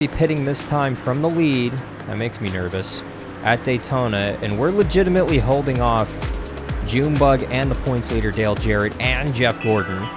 Be pitting this time from the lead. That makes me nervous. At Daytona, and we're legitimately holding off Junebug and the points leader Dale Jarrett and Jeff Gordon.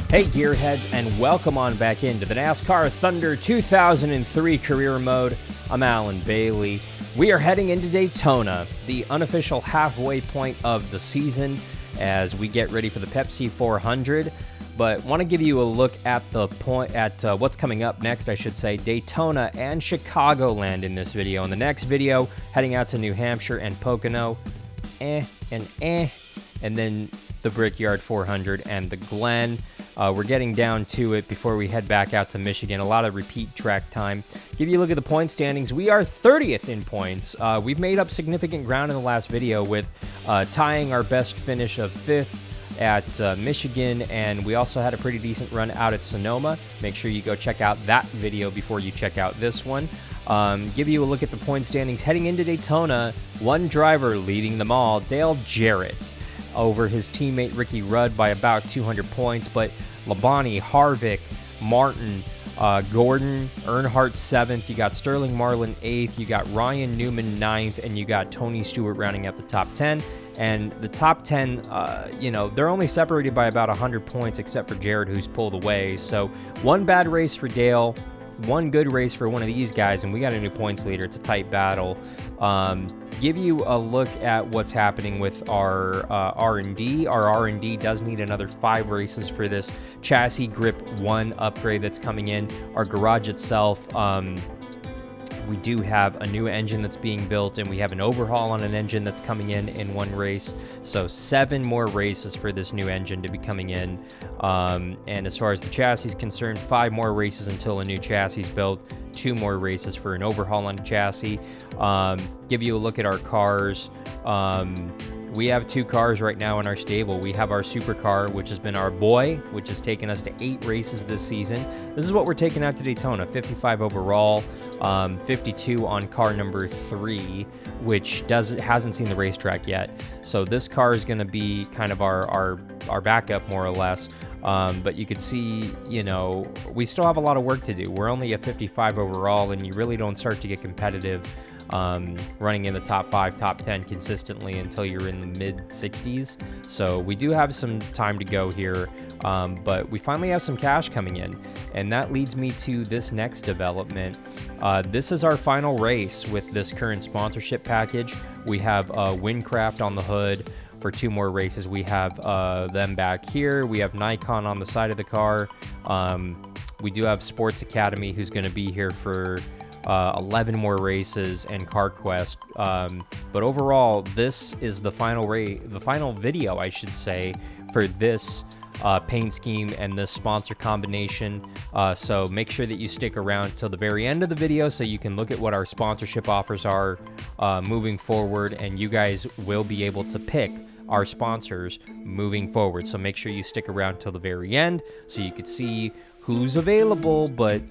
Hey gearheads, and welcome on back into the NASCAR Thunder 2003 career mode. I'm Alan Bailey. We are heading into Daytona, the unofficial halfway point of the season as we get ready for the Pepsi 400. But want to give you a look at the what's coming up next, I should say, Daytona and Chicagoland in this video. In the next video, heading out to New Hampshire and Pocono, and then the Brickyard 400 and the Glen. We're getting down to it before we head back out to Michigan. A lot of repeat track time. Give you a look at the point standings. We are 30th in points. We've made up significant ground in the last video with tying our best finish of 5th at Michigan, and we also had a pretty decent run out at Sonoma. Make sure you go check out that video before you check out this one. Give you a look at the point standings heading into Daytona. One driver leading them all, Dale Jarrett, over his teammate Ricky Rudd by about 200 points, but Labonte, Harvick, Martin, Gordon, Earnhardt 7th, you got Sterling Marlin 8th, you got Ryan Newman 9th, and you got Tony Stewart rounding out the top 10. And the top 10, they're only separated by about 100 points except for Jarrett, who's pulled away. So one bad race for Dale, one good race for one of these guys, and we got a new points leader. It's a tight battle. Give you a look at what's happening with our R&D. Our R&D does need another 5 races for this chassis grip 1 upgrade that's coming in. Our garage itself, we do have a new engine that's being built, and we have an overhaul on an engine that's coming in one race. So 7 more races for this new engine to be coming in. And as far as the chassis is concerned, 5 more races until a new chassis is built. 2 more races for an overhaul on the chassis. Give you a look at our cars. We have 2 cars right now in our stable. We have our supercar, which has been our boy, which has taken us to 8 races this season. This is what we're taking out to Daytona, 55 overall, 52 on car number 3, which hasn't seen the racetrack yet. So this car is going to be kind of our backup, more or less. But you could see, we still have a lot of work to do. We're only at 55 overall, and you really don't start to get competitive running in the top 5, top 10 consistently until you're in the mid-60s. So we do have some time to go here, but we finally have some cash coming in. And that leads me to this next development. This is our final race with this current sponsorship package. We have Windcraft on the hood. For 2 more races, we have them back here. We have Nikon on the side of the car. We do have Sports Academy, who's going to be here for 11 more races, and CarQuest. But overall, this is the final video, I should say, for this paint scheme and this sponsor combination. So make sure that you stick around till the very end of the video so you can look at what our sponsorship offers are moving forward, and you guys will be able to pick our sponsors moving forward. So make sure you stick around till the very end so you could see who's available. But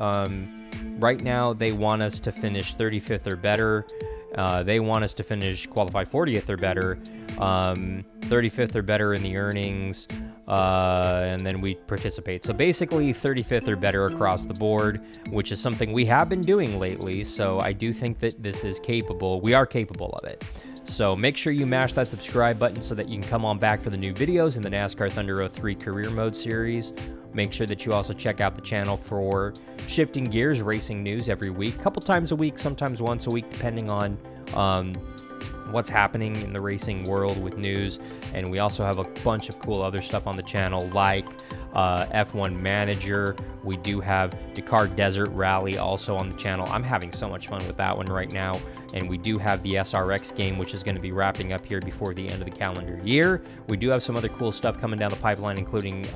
right now they want us to finish 35th or better. They want us to qualify 40th or better, 35th or better in the earnings, and then we participate. So basically 35th or better across the board, which is something we have been doing lately. So I do think that this is capable. We are capable of it. So make sure you mash that subscribe button so that you can come on back for the new videos in the NASCAR Thunder 03 Career Mode series. Make sure that you also check out the channel for Shifting Gears racing news every week, a couple times a week, sometimes once a week, depending on what's happening in the racing world with news. And we also have a bunch of cool other stuff on the channel, like F1 Manager. We do have Dakar Desert Rally also on the channel. I'm having so much fun with that one right now. And we do have the SRX game, which is going to be wrapping up here before the end of the calendar year. We do have some other cool stuff coming down the pipeline, including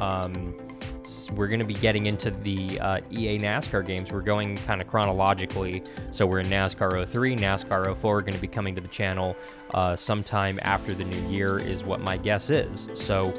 we're going to be getting into the EA NASCAR games. We're going kind of chronologically. So we're in NASCAR 03, NASCAR 04 are going to be coming to the channel sometime after the new year is what my guess is. So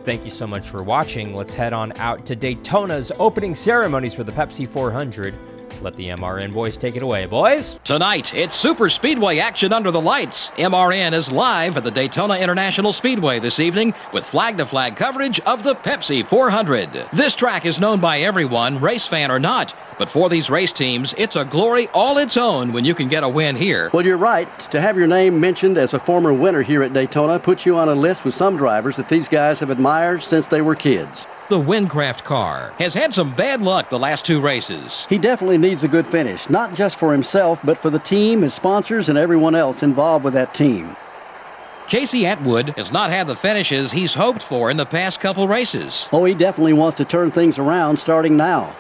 Thank you so much for watching. Let's head on out to Daytona's opening ceremonies for the Pepsi 400. Let the MRN boys take it away, boys. Tonight, it's super speedway action under the lights. MRN is live at the Daytona International Speedway this evening with flag-to-flag coverage of the Pepsi 400. This track is known by everyone, race fan or not. But for these race teams, it's a glory all its own when you can get a win here. Well, you're right. To have your name mentioned as a former winner here at Daytona puts you on a list with some drivers that these guys have admired since they were kids. The Windcraft car has had some bad luck the last two races. He definitely needs a good finish, not just for himself, but for the team, his sponsors, and everyone else involved with that team. Casey Atwood has not had the finishes he's hoped for in the past couple races. Oh, he definitely wants to turn things around starting now.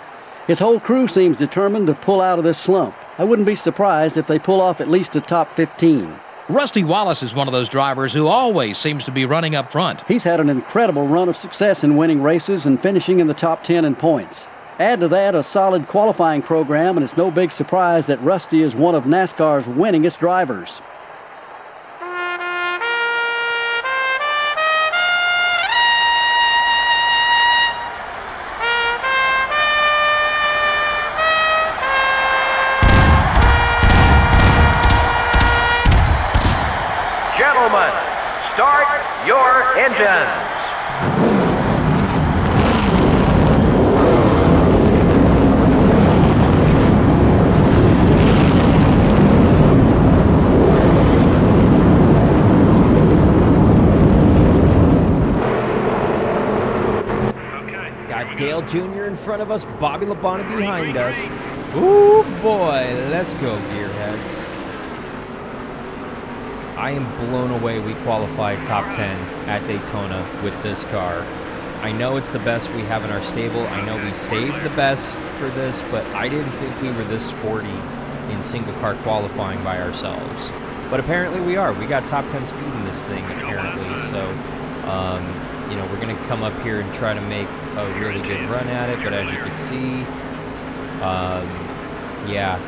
His whole crew seems determined to pull out of this slump. I wouldn't be surprised if they pull off at least a top 15. Rusty Wallace is one of those drivers who always seems to be running up front. He's had an incredible run of success in winning races and finishing in the top 10 in points. Add to that a solid qualifying program, and it's no big surprise that Rusty is one of NASCAR's winningest drivers. Gentlemen, start your engines. Got Dale Jr. in front of us, Bobby Labonte behind us. Ooh, boy, let's go, gearheads. I am blown away we qualified top 10 at Daytona with this car. I know it's the best we have in our stable. I know we saved the best for this, but I didn't think we were this sporty in single car qualifying by ourselves. But apparently we are. We got top 10 speed in this thing, apparently. So, you know, we're going to come up here and try to make a really good run at it. But as you can see, yeah.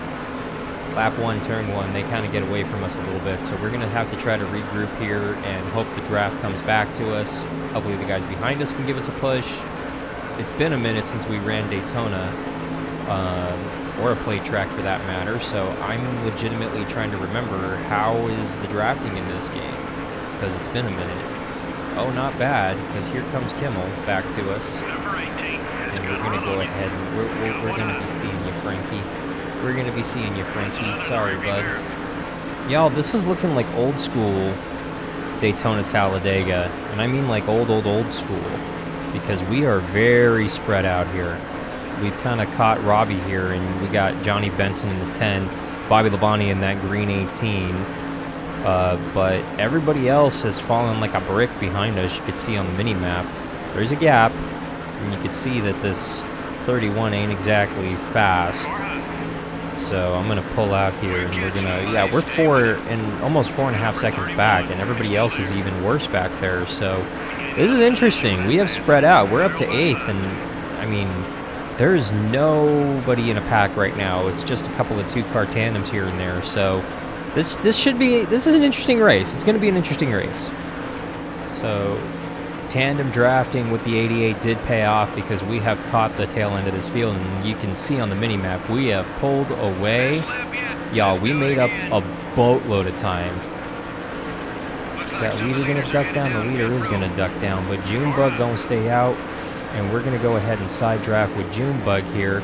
Lap 1, turn 1, they kind of get away from us a little bit, so we're going to have to try to regroup here and hope the draft comes back to us. Hopefully the guys behind us can give us a push. It's been a minute since we ran Daytona, or a plate track for that matter, so I'm legitimately trying to remember how is the drafting in this game, because it's been a minute. Oh, not bad, because here comes Kimmel back to us, and we're going to go ahead and we're going to be seeing you, Frankie. We're going to be seeing you, Frankie. Sorry, bud. Y'all, this is looking like old school Daytona Talladega. And I mean like old school. Because we are very spread out here. We've kind of caught Robbie here, and we got Johnny Benson in the 10, Bobby Labonte in that green 18. But everybody else has fallen like a brick behind us. You could see on the mini-map. There's a gap, and you could see that this 31 ain't exactly fast. So I'm going to pull out here, and we're going to, yeah, we're almost 4.5 seconds back, and everybody else is even worse back there. So this is interesting. We have spread out. We're up to 8th, and I mean, there's nobody in a pack right now. It's just a couple of 2-car tandems here and there. So this is an interesting race. It's going to be an interesting race. So tandem drafting with the 88 did pay off because we have caught the tail end of this field, and you can see on the mini-map we have pulled away. Y'all, we made up a boatload of time. Is that leader going to duck down? The leader is going to duck down, but Junebug going to stay out, and we're going to go ahead and side draft with Junebug here.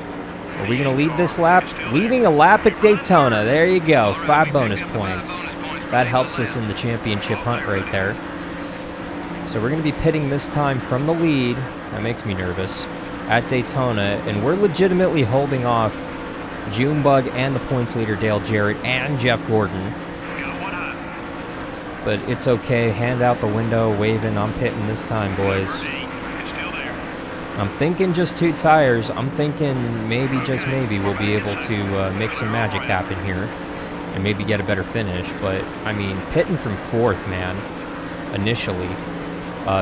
Are we going to lead this lap? Leading a lap at Daytona. There you go. 5 bonus points. That helps us in the championship hunt right there. So we're going to be pitting this time from the lead. That makes me nervous. At Daytona. And we're legitimately holding off Junebug and the points leader Dale Jarrett and Jeff Gordon. But it's okay. Hand out the window, waving. I'm pitting this time, boys. I'm thinking just 2 tires. I'm thinking maybe, just maybe, we'll be able to make some magic happen here. And maybe get a better finish. But, I mean, pitting from 4th, man. Initially.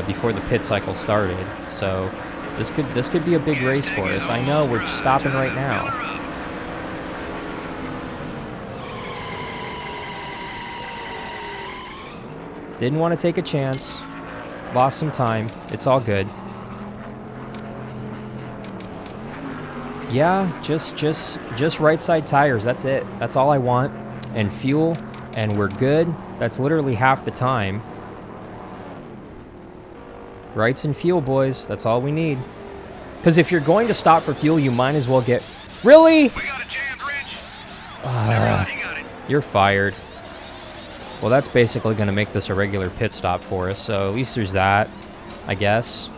Before the pit cycle started, so this could be a big race for us. I know we're stopping right now. Didn't want to take a chance. Lost some time. It's all good. Yeah, just right side tires. That's it. That's all I want. And fuel, and we're good. That's literally half the time. Rights and fuel, boys. That's all we need. Because if you're going to stop for fuel, you might as well get... Really? We got it jammed, Rich. Everybody got it. You're fired. Well, that's basically going to make this a regular pit stop for us, so at least there's that, I guess.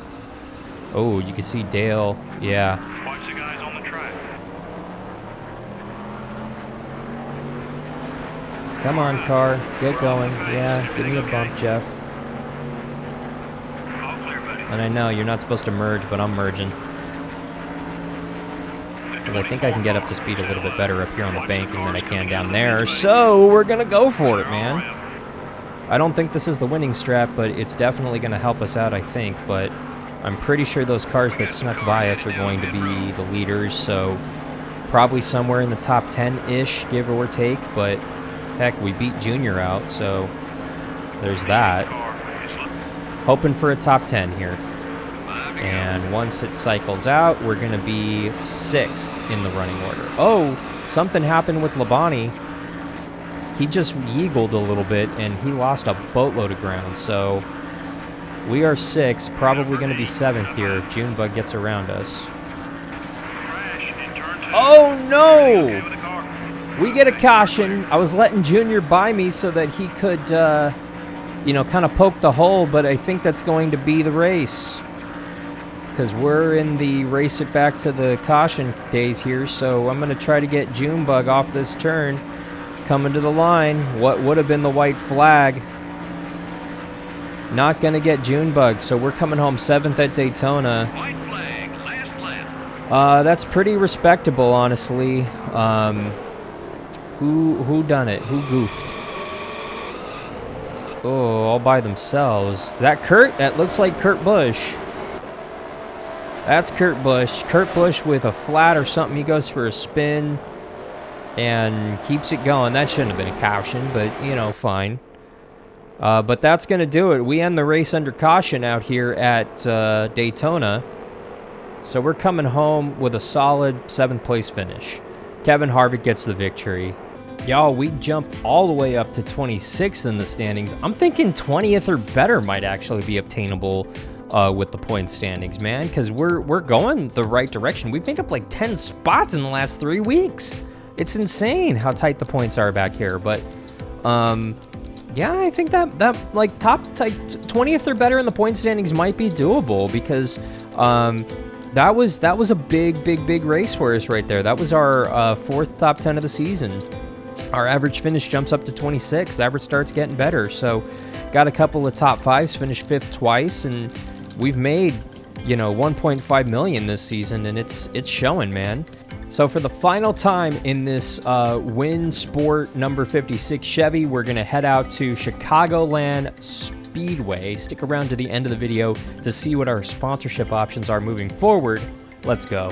Oh, you can see Dale. Yeah. Watch the guys on the track. Come on, car. Get going. Yeah, give me a bump, Jeff. All clear, buddy. And I know you're not supposed to merge, but I'm merging. Because I think I can get up to speed a little bit better up here on the banking than I can down there. So we're going to go for it, man. I don't think this is the winning strap, but it's definitely going to help us out, I think. But I'm pretty sure those cars that snuck by us are going to be the leaders. So probably somewhere in the top 10-ish, give or take. But heck, we beat Junior out, so there's that. Hoping for a top 10 here. And once it cycles out, we're going to be 6th in the running order. Oh, something happened with Labonte. He just yeagled a little bit, and he lost a boatload of ground. So we are 6th, probably going to be 7th here if Junebug gets around us. Oh, no! We get a caution. I was letting Junior by me so that he could, you know, kind of poke the hole, but I think that's going to be the race. Because we're in the race it back to the caution days here, so I'm going to try to get Junebug off this turn. Coming to the line. What would have been the white flag. Not going to get Junebug, so we're coming home 7th at Daytona. White flag, last lap. That's pretty respectable, honestly. Who done it? Who goofed? Oh, all by themselves. Is that Kurt? That looks like Kurt Busch. That's Kurt Busch. Kurt Busch with a flat or something. He goes for a spin and keeps it going. That shouldn't have been a caution, but, you know, fine. But that's going to do it. We end the race under caution out here at Daytona. So we're coming home with a solid 7th place finish. Kevin Harvick gets the victory. Y'all, we jump all the way up to 26th in the standings. I'm thinking 20th or better might actually be obtainable with the point standings, man, because we're going the right direction. We've made up like 10 spots in the last 3 weeks. It's insane how tight the points are back here. But yeah, I think that like top 20th or better in the point standings might be doable, because that was a big race for us right there. That was our 4th top 10 of the season. Our average finish jumps up to 26. Average starts getting better. So got a couple of top 5s, finished 5th twice, and we've made, you know, 1.5 million this season, and it's showing, man. So for the final time in this Win Sport number 56 Chevy, we're going to head out to Chicagoland Speedway. Stick around to the end of the video to see what our sponsorship options are moving forward. Let's go.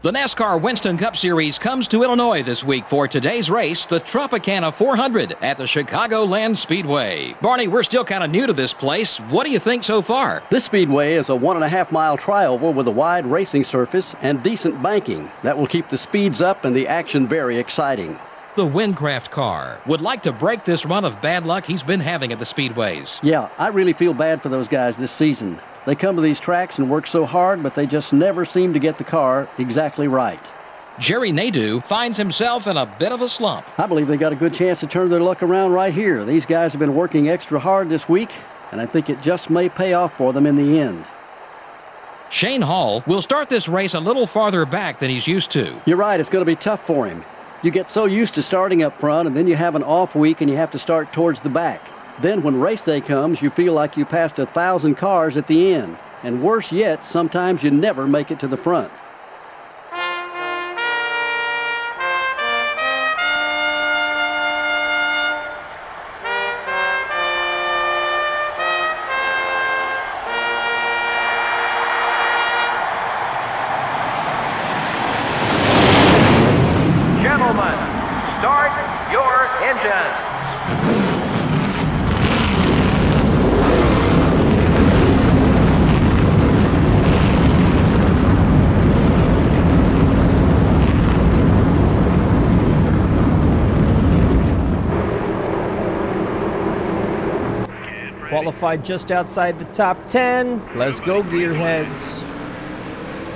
The NASCAR Winston Cup Series comes to Illinois this week for today's race, the Tropicana 400 at the Chicagoland Speedway. Barney, we're still kind of new to this place. What do you think so far? This speedway is a 1.5-mile trioval with a wide racing surface and decent banking that will keep the speeds up and the action very exciting. The Windcraft car would like to break this run of bad luck he's been having at the speedways. Yeah, I really feel bad for those guys this season. They come to these tracks and work so hard, but they just never seem to get the car exactly right. Jerry Nadeau finds himself in a bit of a slump. I believe they got a good chance to turn their luck around right here. These guys have been working extra hard this week, and I think it just may pay off for them in the end. Shane Hall will start this race a little farther back than he's used to. You're right, it's going to be tough for him. You get so used to starting up front, and then you have an off week and you have to start towards the back. Then when race day comes, you feel like you passed 1,000 cars at the end. And worse yet, sometimes you never make it to the front. Gentlemen, start your engines. qualified just outside the top 10. Let's go, gearheads.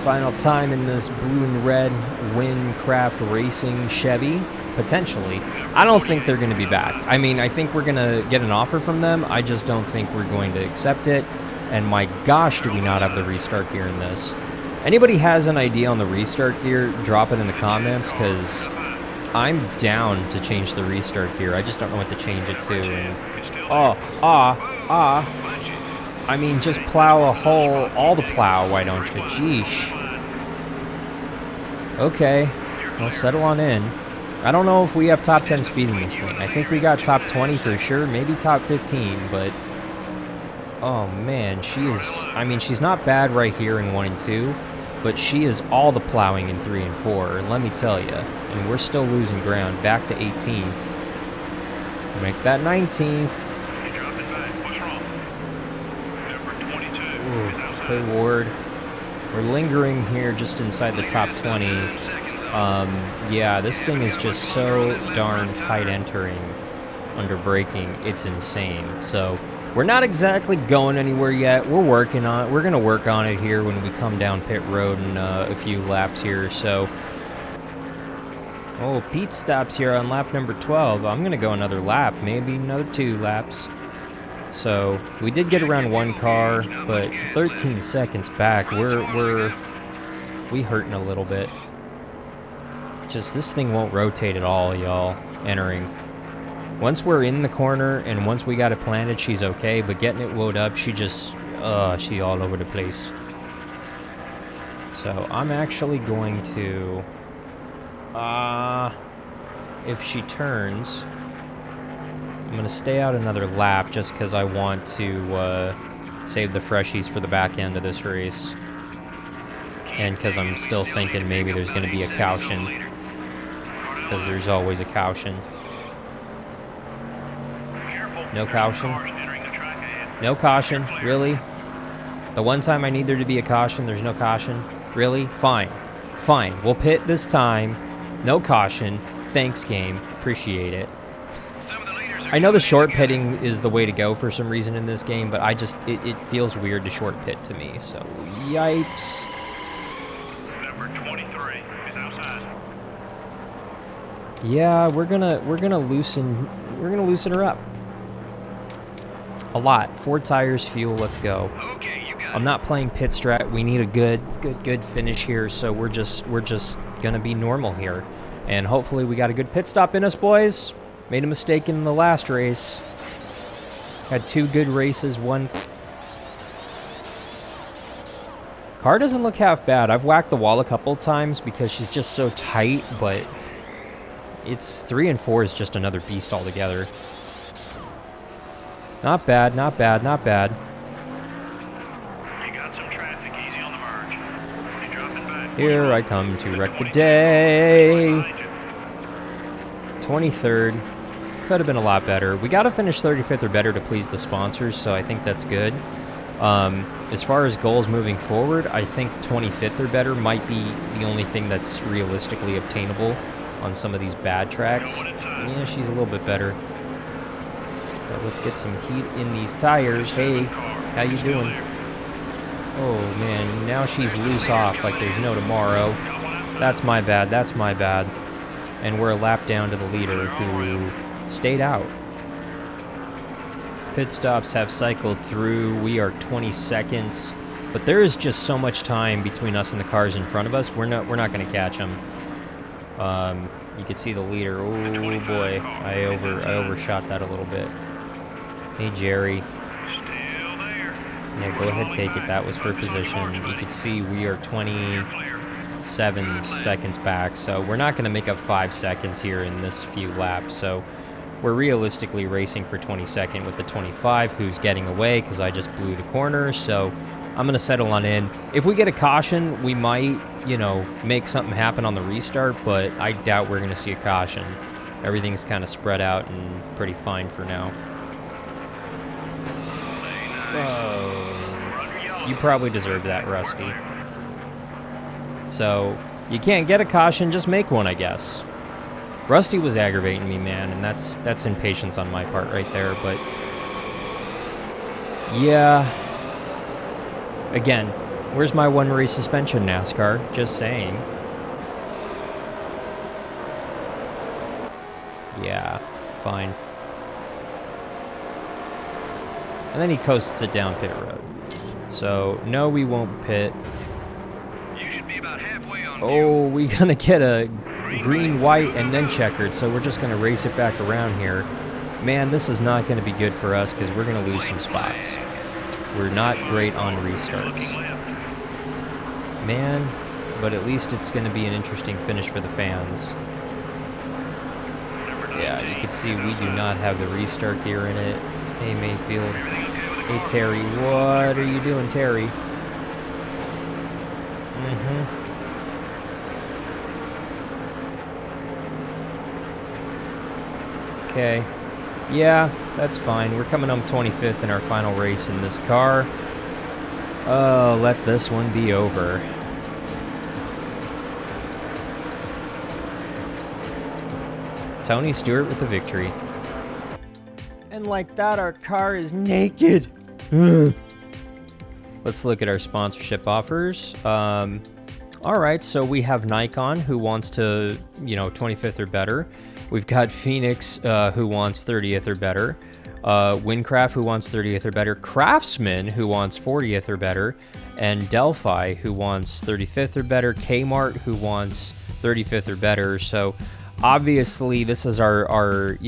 Final time in this blue and red Windcraft Racing Chevy, potentially. I don't think they're going to be back. I mean, I think we're going to get an offer from them. I just don't think we're going to accept it. And my gosh, do we not have the restart gear in this. Anybody has an idea on the restart gear, drop it in the comments, because I'm down to change the restart gear. I just don't know what to change it to. And, I mean, just plow a hole, all the plow, why don't you? Jeesh. Okay, well, settle on in. I don't know if we have top 10 speed in this thing. I think we got top 20 for sure, maybe top 15, but... Oh, man, she is... I mean, she's not bad right here in 1 and 2, but she is all the plowing in 3 and 4, let me tell you. And we're still losing ground, back to 18th. Make that 19th. Hey, Ward. We're lingering here just inside the top 20. Yeah, this thing is just so darn tight entering under braking. It's insane. So we're not exactly going anywhere yet. We're working on it. We're going to work on it here when we come down pit road in a few laps here. So, oh, Pete stops here on lap number 12. I'm going to go another lap, maybe another 2 laps. So we did get around 1 car, but 13 seconds back, we hurting a little bit. Just this thing won't rotate at all, y'all, entering. Once we're in the corner and once we got it planted, she's okay, but getting it woed up, she just, she all over the place. So I'm actually going to, if she turns, I'm going to stay out another lap just because I want to save the freshies for the back end of this race. And because I'm still thinking maybe there's going to be a caution. Because there's always a caution. No caution? No caution? Really? The one time I need there to be a caution, there's no caution? Really? Fine. Fine. We'll pit this time. No caution. Thanks, game. Appreciate it. I know the short pitting is the way to go for some reason in this game, but I just, it feels weird to short pit to me, so yipes. Number 23 is outside. Yeah, we're gonna loosen her up. A lot. 4 tires, fuel, let's go. Okay, you got I'm not playing pit strat. We need a good finish here, so we're just gonna be normal here. And hopefully we got a good pit stop in us, boys. Made a mistake in the last race. Had 2 good races, 1... Car doesn't look half bad. I've whacked the wall a couple times because she's just so tight, but it's 3 and 4 is just another beast altogether. Not bad, not bad, not bad. You got some traffic easy on the merge. You're dropping back. Here I come to wreck the day. 23rd. Could have been a lot better. We got to finish 35th or better to please the sponsors, so I think that's good. As far as goals moving forward, I think 25th or better might be the only thing that's realistically obtainable on some of these bad tracks. Yeah, she's a little bit better. But let's get some heat in these tires. Hey, how you doing? Oh, man, now she's loose off like there's no tomorrow. That's my bad, that's my bad. And we're a lap down to the leader who stayed out. Pit stops have cycled through. We are 20 seconds. But there is just so much time between us and the cars in front of us. We're not going to catch them. You can see the leader. Oh boy, I overshot that a little bit. Hey Jerry. Still there. Yeah, go ahead, take it. That was for position. You can see we are 27 seconds back, so we're not going to make up 5 seconds here in this few laps. So we're realistically racing for 22nd with the 25, who's getting away because I just blew the corner. So I'm going to settle on in. If we get a caution, we might, you know, make something happen on the restart, but I doubt we're going to see a caution. Everything's kind of spread out and pretty fine for now. Oh, you probably deserve that, Rusty. So, you can't get a caution, just make one, I guess. Rusty was aggravating me, man, and that's impatience on my part right there, but Yeah. Again, where's my one-race suspension, NASCAR? Just saying. Yeah, fine. And then he coasts it down pit road. So, no, we won't pit. You should be about halfway on Oh, we're going to get a green, white, and then checkered. So we're just going to race it back around here. Man, this is not going to be good for us because we're going to lose some spots. We're not great on restarts. Man, but at least it's going to be an interesting finish for the fans. Yeah, you can see we do not have the restart gear in it. Hey, Mayfield. Hey, Terry. What are you doing, Terry? Okay. Yeah, that's fine. We're coming home 25th in our final race in this car. Oh, let this one be over. Tony Stewart with the victory. And like that, our car is naked. Let's look at our sponsorship offers. All right, so we have Nikon, who wants to, 25th or better. We've got Phoenix, who wants 30th or better. Windcraft, who wants 30th or better. Craftsman, who wants 40th or better. And Delphi, who wants 35th or better. Kmart, who wants 35th or better. So obviously, this is our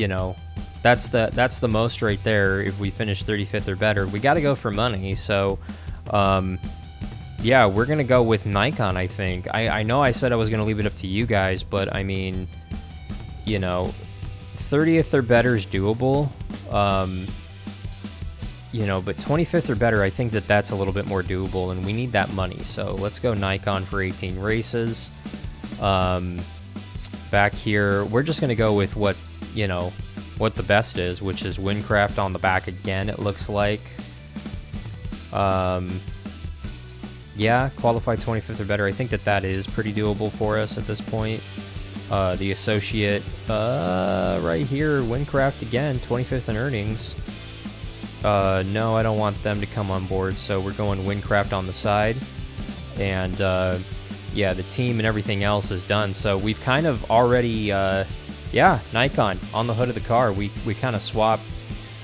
that's the most right there. If we finish 35th or better, we got to go for money. So, yeah, we're gonna go with Nikon. I think. I know I said I was gonna leave it up to you guys, but I mean, 30th or better is doable. But 25th or better, I think that's a little bit more doable, and we need that money. So let's go Nikon for 18 races. Back here, we're just gonna go with what the best is, which is Windcraft on the back again, it looks like. Yeah, qualified 25th or better. I think that is pretty doable for us at this point. The associate, right here, Windcraft again, 25th in earnings. No, I don't want them to come on board, so we're going Windcraft on the side. And, yeah, the team and everything else is done. So we've kind of already, Nikon on the hood of the car. We kind of swapped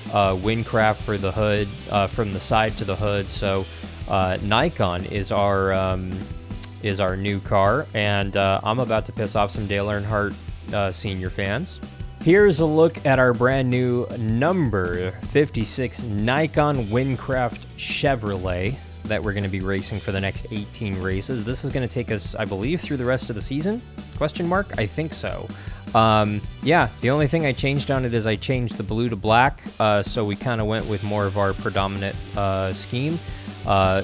Windcraft for the hood, from the side to the hood. So Nikon is our new car, and I'm about to piss off some Dale Earnhardt senior fans. Here's a look at our brand new number 56 Nikon Windcraft Chevrolet that we're going to be racing for the next 18 races. This is going to take us, I believe, through the rest of the season? Question mark? I think so. Yeah, the only thing I changed on it is I changed the blue to black, so we kind of went with more of our predominant scheme.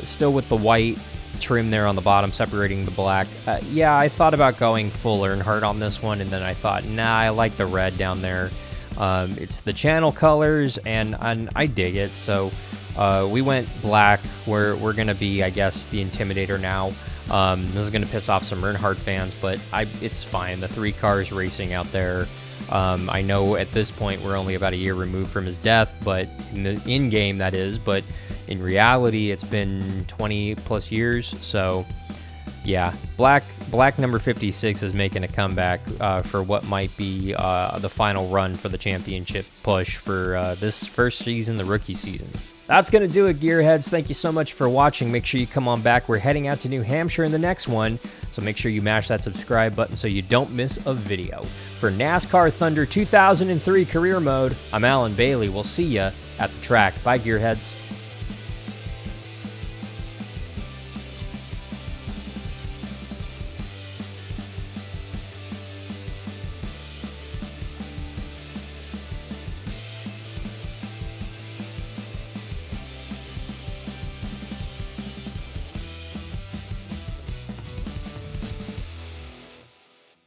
Still with the white trim there on the bottom separating the black. Yeah, I thought about going full Earnhardt on this one, and then I thought, nah, I like the red down there. It's the channel colors, and I dig it, so we went black. We're going to be, I guess, the Intimidator now. This is going to piss off some Earnhardt fans, but it's fine. The 3 cars racing out there. I know at this point we're only about a year removed from his death, but in game that is, but in reality it's been 20 plus years. So yeah, black number 56 is making a comeback for what might be the final run for the championship push for this first season, the rookie season. That's going to do it, Gearheads. Thank you so much for watching. Make sure you come on back. We're heading out to New Hampshire in the next one, so make sure you mash that subscribe button so you don't miss a video. For NASCAR Thunder 2003 Career Mode, I'm Alan Bailey. We'll see ya at the track. Bye, Gearheads.